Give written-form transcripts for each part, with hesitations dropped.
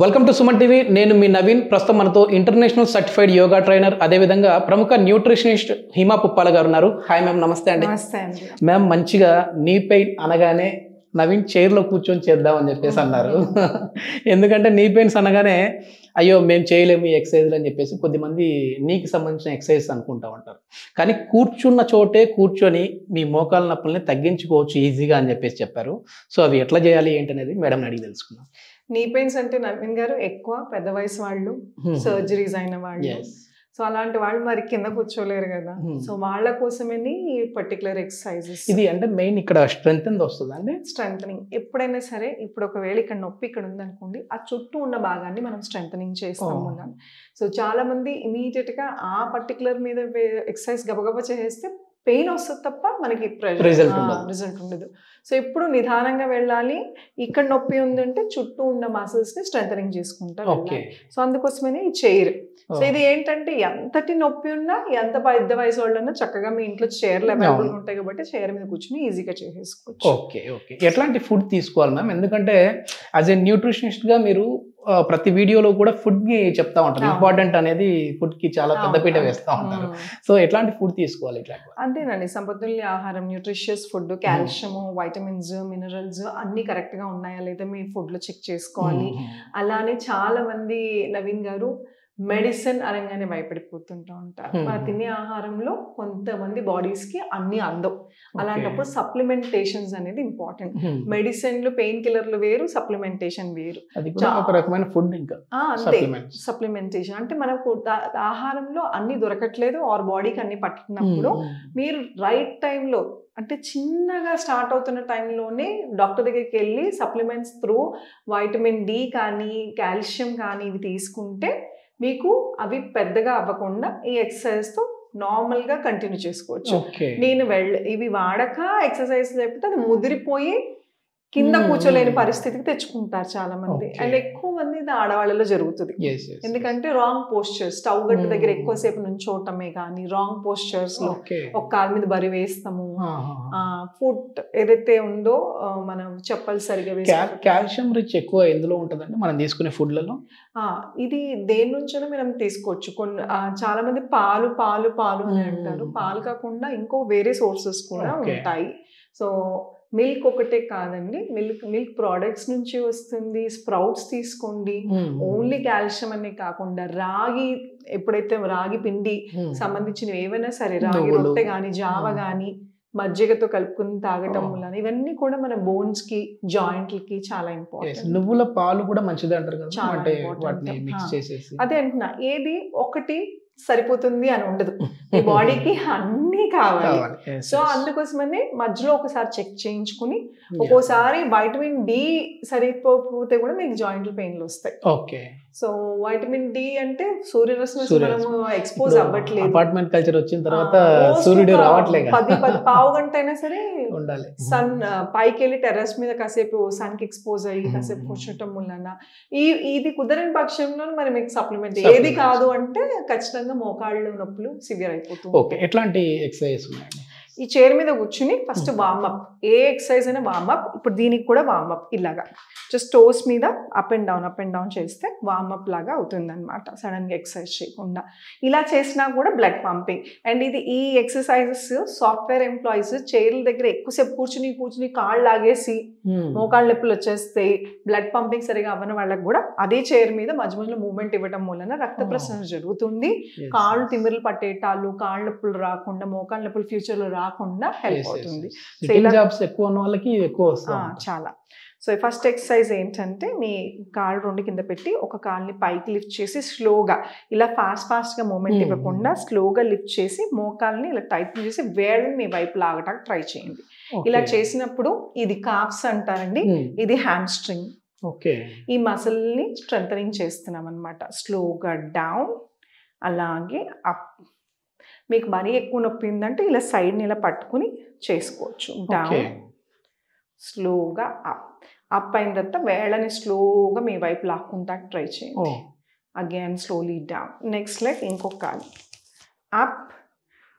Welcome to Suman TV. నేను మీ నవీన్. ప్రస్తుతం మనతో ఇంటర్నేషనల్ సర్టిఫైడ్ యోగా ట్రైనర్, అదేవిధంగా ప్రముఖ న్యూట్రిషనిస్ట్ హిమా పుప్పాల గారు ఉన్నారు. హాయ్ మ్యామ్, నమస్తే అండి. నమస్తే అండి. మ్యామ్, మంచిగా నీ పెయిన్ అనగానే నవీన్ చైర్లో కూర్చొని చేద్దామని చెప్పేసి అన్నారు. ఎందుకంటే నీ పెయిన్స్ అనగానే అయ్యో మేము చేయలేము ఈ ఎక్సర్సైజ్లు అని చెప్పేసి కొద్దిమంది నీకు సంబంధించిన ఎక్సర్సైజ్ అనుకుంటా ఉంటారు. కానీ కూర్చున్న చోటే కూర్చొని మీ మోకాల నొప్పుల్ని తగ్గించుకోవచ్చు ఈజీగా అని చెప్పేసి చెప్పారు. సో అవి ఎట్లా చేయాలి ఏంటనేది మేడం అడిగి తెలుసుకున్నాం. నీ పెయిన్స్ అంటే నవీన్ గారు ఎక్కువ పెద్ద వయసు వాళ్ళు, సర్జరీస్ అయిన వాళ్ళు, సో అలాంటి వాళ్ళు మరి కింద కూర్చోలేరు కదా. సో వాళ్ళ కోసమే ఈ పర్టికులర్ ఎక్సర్సైజెస్. ఇది అంటే మెయిన్ ఇక్కడ స్ట్రెంత్ ఎంత వస్తుంది అంటే స్ట్రెంథనింగ్. ఎప్పుడైనా సరే, ఇప్పుడు ఒకవేళ ఇక్కడ నొప్పి ఇక్కడ ఉందనుకోండి, ఆ చుట్టూ ఉన్న భాగాన్ని మనం స్ట్రెంథనింగ్ చేస్తాం ఉన్నాం. సో చాలా మంది ఇమీడియట్ గా ఆ పర్టికులర్ మీద ఎక్సర్సైజ్ గబగబా చేస్తే పెయిన్ వస్తుంది తప్ప మనకి రిజల్ట్ ఉండదు. సో ఇప్పుడు నిదానంగా వెళ్ళాలి. ఇక్కడ నొప్పి ఉందంటే చుట్టూ ఉన్న మసిల్స్ ని స్ట్రెంథనింగ్ చేసుకుంటారు. సో అందుకోసమే ఈ చైర్. సో ఇది ఏంటంటే ఎంతటి నొప్పి ఉన్నా, ఎంత పెద్ద వయసు వాళ్ళన్నా చక్కగా మీ ఇంట్లో చైర్లు అవైలబుల్ ఉంటాయి కాబట్టి చైర్ మీద కూర్చొని ఈజీగా చేసేసుకోవచ్చు. ఓకే. ఎట్లాంటి ఫుడ్ తీసుకోవాలి మ్యామ్? ఎందుకంటే యాజ్ ఏ న్యూట్రిషనిస్ట్ గా మీరు ప్రతి వీడియోలో కూడా ఫుడ్ ని చెప్తా ఉంటారు. ఇంపార్టెంట్ అనేది ఫుడ్ కి చాలా పెద్దపీట వేస్తూ ఉంటారు. సో ఎట్లాంటి ఫుడ్ తీసుకోవాలి? ఇట్లా అంతేనండి, సమతుల్య ఆహారం, nutritious food, calcium, vitamins, minerals అన్ని కరెక్ట్ గా ఉన్నాయా లేదా మీ ఫుడ్ లో చెక్ చేసుకోవాలి. అలానే చాలా మంది నవీన్ గారు మెడిసిన్ అనగానే భయపడిపోతుంటూ ఉంటారు. మన తినే ఆహారంలో కొంతమంది బాడీస్ కి అన్ని అందవు. అలాంటప్పుడు సప్లిమెంటేషన్స్ అనేది ఇంపార్టెంట్. మెడిసిన్లు, పెయిన్ కిల్లర్లు వేరు, సప్లిమెంటేషన్ వేరు. సప్లిమెంటేషన్ అంటే మనకు ఆహారంలో అన్ని దొరకట్లేదు ఆర్ బాడీకి అన్ని పట్టినప్పుడు మీరు రైట్ టైంలో, అంటే చిన్నగా స్టార్ట్ అవుతున్న టైంలోనే డాక్టర్ దగ్గరికి వెళ్ళి సప్లిమెంట్స్ త్రూ వైటమిన్ డి కానీ కాల్షియం కానీ ఇవి తీసుకుంటే మీకు అవి పెద్దగా అవ్వకుండా ఈ ఎక్సర్సైజ్తో నార్మల్గా కంటిన్యూ చేసుకోవచ్చు. నేను ఇవి వాడక ఎక్సర్సైజ్ చెప్తే అది ముదిరిపోయి కింద కూర్చోలేని పరిస్థితికి తెచ్చుకుంటారు చాలా మంది. అండ్ ఎక్కువ మంది ఇది ఆడవాళ్ళలో జరుగుతుంది. ఎందుకంటే రాంగ్ పోస్చర్స్, స్టవ్ గట్టు దగ్గర ఎక్కువసేపు నుంచోటమే కానీ రాంగ్ పోస్చర్స్ లో ఒక కాలు మీద బరి వేస్తాము. ఫుడ్ ఏదైతే ఉందో మనం చెప్పాలి సరిగా వేస్తాం. కాల్షియం రిచ్ ఎక్కువ ఎందులో ఉంటుందండి మనం తీసుకునే ఫుడ్లలో? ఇది దేని నుంచో మనం తీసుకోవచ్చు. కొన్ని చాలా మంది పాలు పాలు పాలు అని అంటారు. పాలు కాకుండా ఇంకో వేరే సోర్సెస్ కూడా ఉంటాయి. సో మిల్క్ ఒకటే కాదండి, మిల్క్ ప్రోడక్ట్స్ నుంచి వస్తుంది. స్ప్రౌట్స్ తీసుకోండి. ఓన్లీ కాల్షియం అనే కాకుండా రాగి, ఎప్పుడైతే రాగి పిండి సంబంధించినవి ఏవైనా సరే, రాగి రొట్టె కానీ జావ కానీ మజ్జిగతో కలుపుకుని తాగటం వల్ల ఇవన్నీ కూడా మన బోన్స్ కి, జాయింట్లకి చాలా ఇంపార్టెంట్. నువ్వుల పాలు కూడా మంచిది అంటారు కదా, చాలా ఇంపార్టెంట్. అదే అంటున్నా, ఏది ఒకటి సరిపోతుంది అని ఉండదు, ఈ బాడీకి అన్నీ కావాలి. సో అందుకోసమనే మధ్యలో ఒకసారి చెక్ చేయించుకుని, ఒక్కోసారి వైటమిన్ డి సరిపోతే కూడా మీకు జాయింట్ పెయిన్లు వస్తాయి. సో వైటమిన్ డి అంటే సూర్యరశ్మి మనము ఎక్స్పోజ్ అవ్వట్లేదు. అపార్ట్మెంట్ కల్చర్ వచ్చిన తర్వాత సూర్యుడు రావట్లేదు. 10 పావు గంట అయినా సరే ఉండాలి. సన్ పైకి వెళ్ళి టెర్రస్ మీద కాసేపు సన్ కి ఎక్స్పోజ్ అయ్యి కాసేపు కూర్చోటం వలన ఇది కుదరని పక్షంలో మరి మీకు సప్లిమెంట్ ఏది కాదు అంటే ఖచ్చితంగా మోకాళ్ళు నొప్పులు సివియర్ అయిపోతుంది. ఎట్లాంటి ఎక్సర్సైజ్ ఉన్నాయండి? ఈ చైర్ మీద కూర్చుని ఫస్ట్ వార్మప్, ఏ ఎక్సర్సైజ్ అయినా వార్మప్. ఇప్పుడు దీనికి కూడా వార్మప్ ఇలాగా జస్ట్ టోస్ మీద అప్ అండ్ డౌన్ చేస్తే వార్మప్ లాగా అవుతుంది అనమాట, సడన్ గా ఎక్సర్సైజ్ చేయకుండా. ఇలా చేసినా కూడా బ్లడ్ పంపింగ్. అండ్ ఈ ఎక్సర్సైజెస్ సాఫ్ట్వేర్ ఎంప్లాయీస్ చైర్ల దగ్గర ఎక్కువసేపు కూర్చుని కాళ్ళు లాగేసి మోకాళ్ళ నొప్పులు వచ్చేస్తాయి. బ్లడ్ పంపింగ్ సరిగా అవ్వని వాళ్ళకి కూడా అదే చైర్ మీద మధ్య మధ్యలో మూవ్మెంట్ ఇవ్వడం వలన రక్త ప్రసరణ జరుగుతుంది. కాళ్ళు తిమ్మిర్లు పట్టేటాలు, కాళ్ళ నొప్పులు రాకుండా, మోకాళ్ళ నొప్పులు ఫ్యూచర్ లో రాకుండా హెల్ప్ అవుతుంది. చాలా. సో ఫస్ట్ ఎక్సర్సైజ్ ఏంటంటే, మీ కాళ్ళు రెండు కింద పెట్టి ఒక కాల్ని పైకి లిఫ్ట్ చేసి స్లోగా, ఇలా ఫాస్ట్గా మూమెంట్ ఇవ్వకుండా స్లోగా లిఫ్ట్ చేసి మోకాల్ని ఇలా టైట్ చేసి వేళ్ళని మీ వైపు లాగటానికి ట్రై చేయండి. ఇలా చేసినప్పుడు ఇది కాఫ్స్ అంటారండి, ఇది హ్యామ్స్ట్రింగ్. ఈ మసిల్ని స్ట్రెంథనింగ్ చేస్తున్నాం అనమాట. స్లోగా డౌన్, అలాగే అప్. మీకు మరీ ఎక్కువ నొప్పి ఉందంటే ఇలా సైడ్ని ఇలా పట్టుకుని చేసుకోవచ్చు. డౌన్, స్లోగా అప్ అయిన తర్వాత వేళ్ళని స్లోగా మీ వైపు లాక్కుంటా ట్రై చేయండి. Again slowly down. Next leg ఇంకొక కాలు అప్,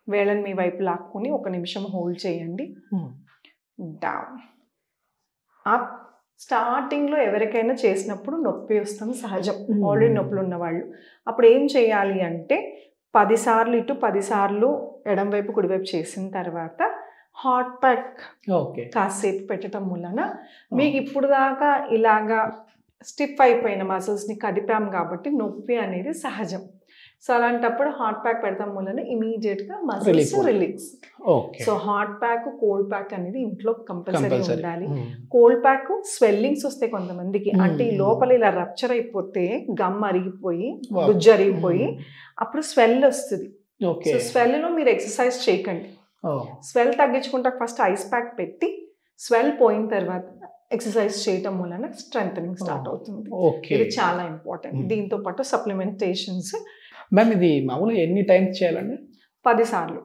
వేళ్ళని మీ వైపు లాక్కుని 1 నిమిషం హోల్డ్ చేయండి. డౌన్, అప్, స్టార్టింగ్లో ఎవరికైనా చేసినప్పుడు నొప్పి వస్తుంది సహజం, ఆల్రెడీ నొప్పులు ఉన్నవాళ్ళు. అప్పుడు ఏం చేయాలి అంటే 10 సార్లు ఇటు 10 సార్లు ఎడం వైపు కుడివైపు చేసిన తర్వాత హాట్ ప్యాక్ కాసేపు పెట్టడం వలన మీకు ఇప్పుడు దాకా ఇలాగా స్టిఫ్ అయిపోయిన మసిల్స్ని కదిపాం కాబట్టి నొప్పి అనేది సహజం. సో అలాంటప్పుడు హాట్ ప్యాక్ పెడతాం వలన ఇమీడియట్గా muscles release. So hot pack cold pack అనేది ఇంట్లో కంపల్సరీ ఉండాలి. కోల్డ్ ప్యాక్ స్వెల్లింగ్స్ వస్తాయి కొంతమందికి, అంటే ఈ లోపల ఇలా రప్చర్ అయిపోతే గమ్ అరిగిపోయి గుజ్జు అరిగిపోయి అప్పుడు స్వెల్ వస్తుంది. సో స్వెల్లో మీరు ఎక్సర్సైజ్ చేయకండి, స్వెల్ తగ్గించుకుంటా ఫస్ట్ ఐస్ ప్యాక్ పెట్టి స్వెల్ పోయిన తర్వాత ఎక్సర్సైజ్ చేయటం వలన స్ట్రెంథనింగ్ స్టార్ట్ అవుతుంది. ఇది చాలా ఇంపార్టెంట్. దీంతో పాటు సప్లిమెంటేషన్స్. మ్యామ్ ఇది మామూలుగా ఎన్ని టైమ్స్ చేయాలండి? 10 సార్లు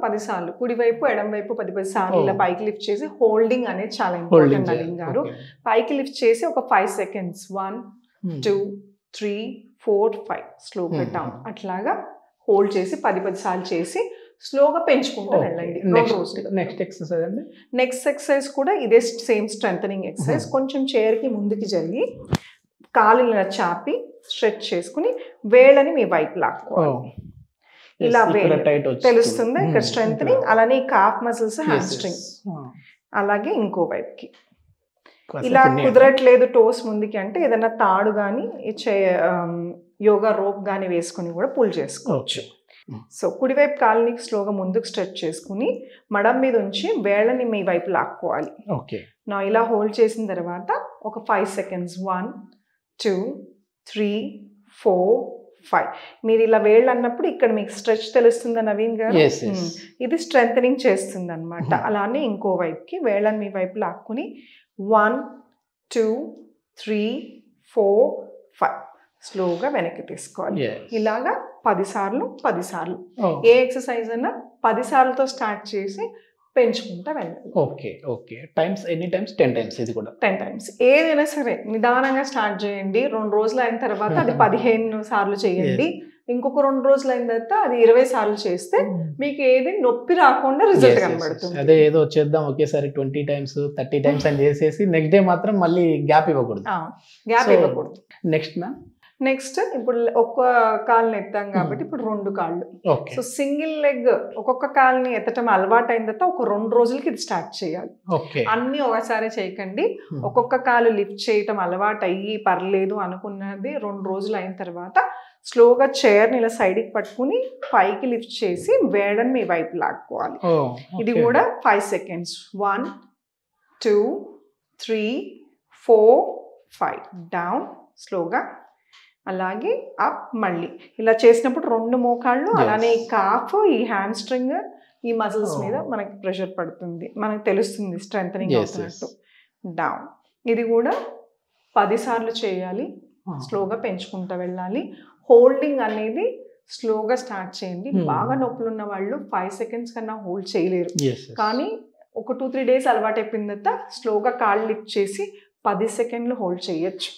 10 సార్లు కుడివైపు ఎడం వైపు 10 సార్లు ఇలా పైకి లిఫ్ట్ చేసి హోల్డింగ్ అనేది చాలా ఇంపార్టెంట్. నవీన్ గారు పైకి లిఫ్ట్ చేసి ఒక 5 సెకండ్స్ 1 2 3 4 5 స్లోగా డౌన్ అట్లాగా హోల్డ్ చేసి 10 సార్లు చేసి స్లోగా పెంచుకుంటూ వెళ్ళండి. నెక్స్ట్ ఎక్సర్సైజ్ అండి? నెక్స్ట్ ఎక్సర్సైజ్ కూడా ఇదే సేమ్ స్ట్రెంథనింగ్ ఎక్సర్సైజ్. కొంచెం చైర్కి ముందుకి జరిగి కాలు ఇలా చాపి స్ట్రెచ్ చేసుకుని వేళ్ళని మీ వైపు లాక్కోవాలి. ఇలా తెలుస్తుంది ఇక్కడ స్ట్రెంథనింగ్. అలానే కాఫ్ మసిల్స్, హ్యామ్స్ట్రింగ్, అలాగే ఇంకో వైపుకి. ఇలా కుదరట్లేదు టోస్ ముందుకి అంటే ఏదైనా తాడు కానీ యోగా రోప్ కానీ వేసుకుని కూడా పుల్ చేసుకోవచ్చు. సో కుడివైపు కాలుని స్లోగా ముందుకు స్ట్రెచ్ చేసుకుని మడం మీద ఉంచి వేళ్ళని మీ వైపు లాక్కోవాలి. నా ఇలా హోల్డ్ చేసిన తర్వాత ఒక 5 సెకండ్స్ 1 2 3 4 5 మీరు ఇలా వేళ్ళు అన్నప్పుడు ఇక్కడ మీకు స్ట్రెచ్ తెలుస్తుందా నవీన్ గారు? ఇది స్ట్రెంథనింగ్ చేస్తుంది అనమాట. అలానే ఇంకో వైపుకి వేళ్ళని మీ వైపు లాక్కుని 1 2 3 4 5 స్లోగా వెనక్కి తీసుకోవాలి. ఇలాగా 10 సార్లు 10 సార్లు. ఏ ఎక్సర్సైజ్ అయినా 10 సార్లతో స్టార్ట్ చేసి పెంచుకుంటా వెళ్ళాలి. టైమ్స్ ఎన్ని టైమ్స్? 10 టైమ్స్. ఇది కూడా 10 టైమ్స్. ఏదైనా సరే నిదానంగా స్టార్ట్ చేయండి. 2 రోజులు అయిన తర్వాత అది 15 సార్లు చేయండి. ఇంకొక 2 రోజులు అయిన తర్వాత అది 20 సార్లు చేస్తే మీకు ఏది నొప్పి రాకుండా రిజల్ట్ కనబడుతుంది. అదే ఏదో చేద్దాం ఒకేసారి 20 టైమ్స్ 30 టైమ్స్ అని చేసేసి నెక్స్ట్ డే మాత్రం మళ్ళీ గ్యాప్ ఇవ్వకూడదు. నెక్స్ట్ ఇప్పుడు ఒక్క కాలుని ఎత్తాం కాబట్టి ఇప్పుడు 2 కాళ్ళు. సో సింగిల్ లెగ్ ఒక్కొక్క కాలుని ఎత్తటం అలవాటు అయిన తర్వాత ఒక 2 రోజులకి ఇది స్టార్ట్ చేయాలి. అన్ని ఒకసారి చేయకండి. ఒక్కొక్క కాలు లిఫ్ట్ చేయటం అలవాటు అయ్యి పర్లేదు అనుకున్నది 2 రోజులు అయిన తర్వాత స్లోగా చైర్ని ఇలా సైడ్కి పట్టుకుని పైకి లిఫ్ట్ చేసి వేళ్ళని మీ వైపు లాక్కోవాలి. ఇది కూడా 5 సెకండ్స్ 1 2 3 4 5 డౌన్ స్లోగా. అలాగే అప్ మళ్ళీ ఇలా చేసినప్పుడు 2 మోకాళ్ళు అలానే ఈ కాఫ్, ఈ హ్యామ్స్ట్రింగ్, ఈ మజిల్స్ మీద మనకి ప్రెషర్ పడుతుంది, మనకు తెలుస్తుంది స్ట్రెంథనింగ్ అవుతున్నట్టు. డౌన్. ఇది కూడా 10 సార్లు చేయాలి. స్లోగా పెంచుకుంటూ వెళ్ళాలి. హోల్డింగ్ అనేది స్లోగా స్టార్ట్ చేయండి. బాగా నొప్పులు ఉన్న వాళ్ళు 5 సెకండ్స్ కన్నా హోల్డ్ చేయలేరు. కానీ ఒక 2-3 డేస్ అలవాటు అయిపోయిన తర్వాత స్లోగా కాళ్ళు లిఫ్ట్ చేసి 10 సెకండ్లు హోల్డ్ చేయొచ్చు.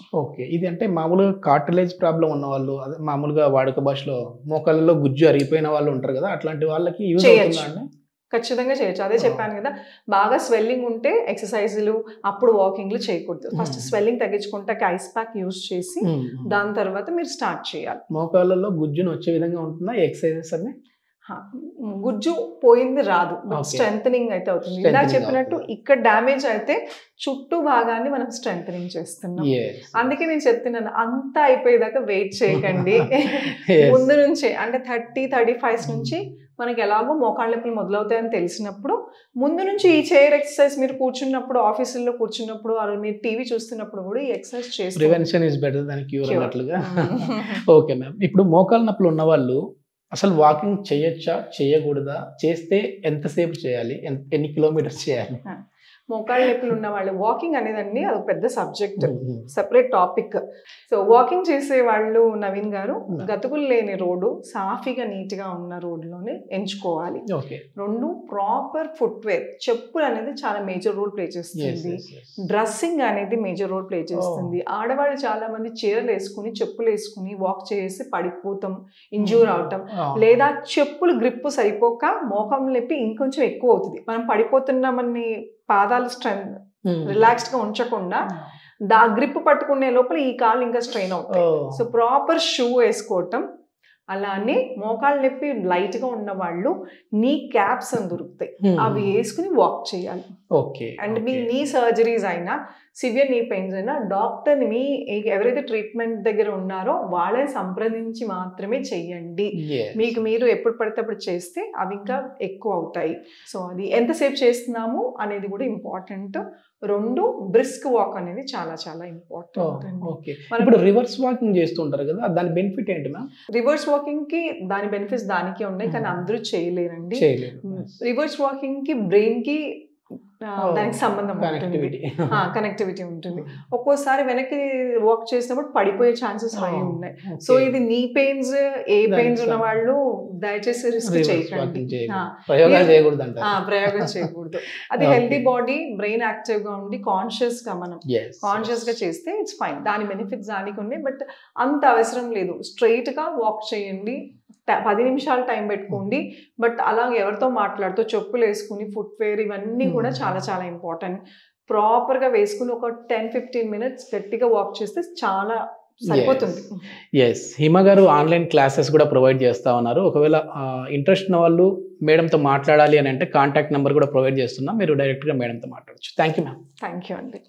ఇది అంటే మామూలుగా కార్టిలేజ్ ప్రాబ్లం ఉన్న వాళ్ళు, అదే మామూలుగా వాడుక భాషలో మోకాళ్ళలో గుజ్జు అరిగిపోయిన వాళ్ళు ఉంటారు కదా, అట్లాంటి వాళ్ళకి యూజ్ అవుతుందా? ఖచ్చితంగా చేయొచ్చు. అదే చెప్పాను కదా, బాగా స్వెల్లింగ్ ఉంటే ఎక్సర్సైజులు అప్పుడు వాకింగ్లు చేయకూడదు. ఫస్ట్ స్వెల్లింగ్ తగ్గించుకుంటే ఐస్ ప్యాక్ యూజ్ చేసి దాని తర్వాత మీరు స్టార్ట్ చేయాలి. మోకాళ్ళలో గుజ్జును వచ్చే విధంగా ఉంటుందా ఎక్సర్సైజెస్ అన్ని? గుజ్జు పోయింది రాదు, స్ట్రెంథనింగ్ అయితే అవుతుంది. ఇలా చెప్పినట్టు ఇక్కడ డ్యామేజ్ అయితే చుట్టూ భాగాన్ని మనం స్ట్రెంథనింగ్ చేస్తున్నాం. అందుకే నేను చెప్తున్నాను అంతా అయిపోయేదాకా వెయిట్ చేయకండి. ముందు నుంచే అంటే 30-35 నుంచి మనకి ఎలాగో మోకాళ్ళ నొప్పులు మొదలవుతాయని తెలిసినప్పుడు ముందు నుంచి ఈ చైర్ ఎక్సర్సైజ్ మీరు కూర్చున్నప్పుడు, ఆఫీసుల్లో కూర్చున్నప్పుడు, మీరు టీవీ చూస్తున్నప్పుడు కూడా ఈ ఎక్సర్సైజ్ చేసి prevention is better than cure అన్నట్లుగా. ఓకే మ్యామ్, ఇప్పుడు మోకాళ్ళ నొప్పులు ఉన్న వాళ్ళు అసలు వాకింగ్ చేయొచ్చా, చేయకూడదా, చేస్తే ఎంతసేపు చేయాలి, ఎన్ని కిలోమీటర్స్ చేయాలి? మోకాళ్ళ నొప్పులు ఉన్న వాళ్ళు వాకింగ్ అనేదండి అది పెద్ద subject, separate topic. So walking చేసే వాళ్ళు నవీన్ గారు గతుకులు లేని రోడ్డు, సాఫీగా నీట్గా ఉన్న రోడ్లోనే ఎంచుకోవాలి. 2 ప్రాపర్ ఫుట్వేర్, చెప్పులు అనేది చాలా మేజర్ రోల్ ప్లే చేస్తుంది. డ్రెస్సింగ్ అనేది మేజర్ రోల్ ప్లే చేస్తుంది. ఆడవాళ్ళు చాలా మంది చీరలు వేసుకుని చెప్పులు వేసుకుని వాక్ చేసి పడిపోతాం, ఇంజ్యూర్ అవటం, లేదా చెప్పులు గ్రిప్ సరిపోక మోకాం నొప్పి ఇంకొంచెం ఎక్కువ అవుతుంది. మనం పడిపోతున్నామని పాదాలు రిలాక్స్డ్ గా ఉంచకుండా గ్రిప్ పట్టుకునే లోపల ఈ కాలు ఇంకా స్ట్రెయిన్ అవుతాయి. సో ప్రాపర్ షూ వేసుకోవటం, అలానే మోకాళ్ళ నొప్పి లైట్ గా ఉన్న వాళ్ళు నీ క్యాప్స్ అని దొరుకుతాయి, అవి వేసుకుని వాక్ చేయాలి. అండ్ మీ నీ సర్జరీస్ అయినా సివియర్ నీ పెయిన్స్ అయినా డాక్టర్ని మీ ఎవరైతే ట్రీట్మెంట్ దగ్గర ఉన్నారో వాళ్ళని సంప్రదించి మాత్రమే చెయ్యండి. మీకు మీరు ఎప్పుడు పడితే అప్పుడు చేస్తే అవి ఇంకా ఎక్కువ అవుతాయి. సో అది ఎంతసేపు చేస్తున్నాము అనేది కూడా ఇంపార్టెంట్. 2 బ్రిస్క్ వాక్ అనేది చాలా చాలా ఇంపార్టెంట్. ఇప్పుడు రివర్స్ వాకింగ్ చేస్తుంటారు కదా, దాని బెనిఫిట్ ఏంటి మ్యామ్? రివర్స్ వాకింగ్ కి దాని బెనిఫిట్స్ దానికే ఉన్నాయి, కానీ అందరూ చేయలేరండి. రివర్స్ వాకింగ్ కి బ్రెయిన్ కి దానికి సంబంధం ఉంటుంది, కనెక్టివిటీ ఉంటుంది. ఒక్కోసారి వెనక్కి వాక్ చేసినప్పుడు పడిపోయే ఛాన్సెస్ హై ఉన్నాయి. సో ఇది నీ పెయిన్స్ ఏ పెయిన్స్ ఉన్న వాళ్ళు దయచేసి రిస్క్ చేయకండి, ప్రయోగం చేయకూడదు. అది హెల్తీ బాడీ, బ్రెయిన్ యాక్టివ్ గా ఉండి కాన్షియస్ గా చేస్తే ఇట్స్ ఫైన్. దాని బెనిఫిట్స్ దానికి ఉన్నాయి, బట్ అంత అవసరం లేదు. స్ట్రైట్ గా వాక్ చేయండి, 10 నిమిషాలు టైం పెట్టుకోండి. బట్ అలాగే ఎవరితో మాట్లాడుతూ చెప్పులు వేసుకుని ఫుట్వేర్ ఇవన్నీ కూడా చాలా చాలా ఇంపార్టెంట్. ప్రాపర్ గా వేసుకుని ఒక 10-15 minutes గట్టిగా వాక్ చేస్తే చాలా సరిపోతుంది. హిమ గారు ఆన్లైన్ క్లాసెస్ కూడా ప్రొవైడ్ చేస్తా ఉన్నారు. ఒకవేళ ఇంట్రెస్ట్ ఉన్న వాళ్ళు మేడంతో మాట్లాడాలి అని అంటే కాంటాక్ట్ నెంబర్ కూడా ప్రొవైడ్ చేస్తున్నాం, మీరు డైరెక్ట్ గా మేడంతో మాట్లాడచ్చు. Thank you ma'am. Thank you అండి.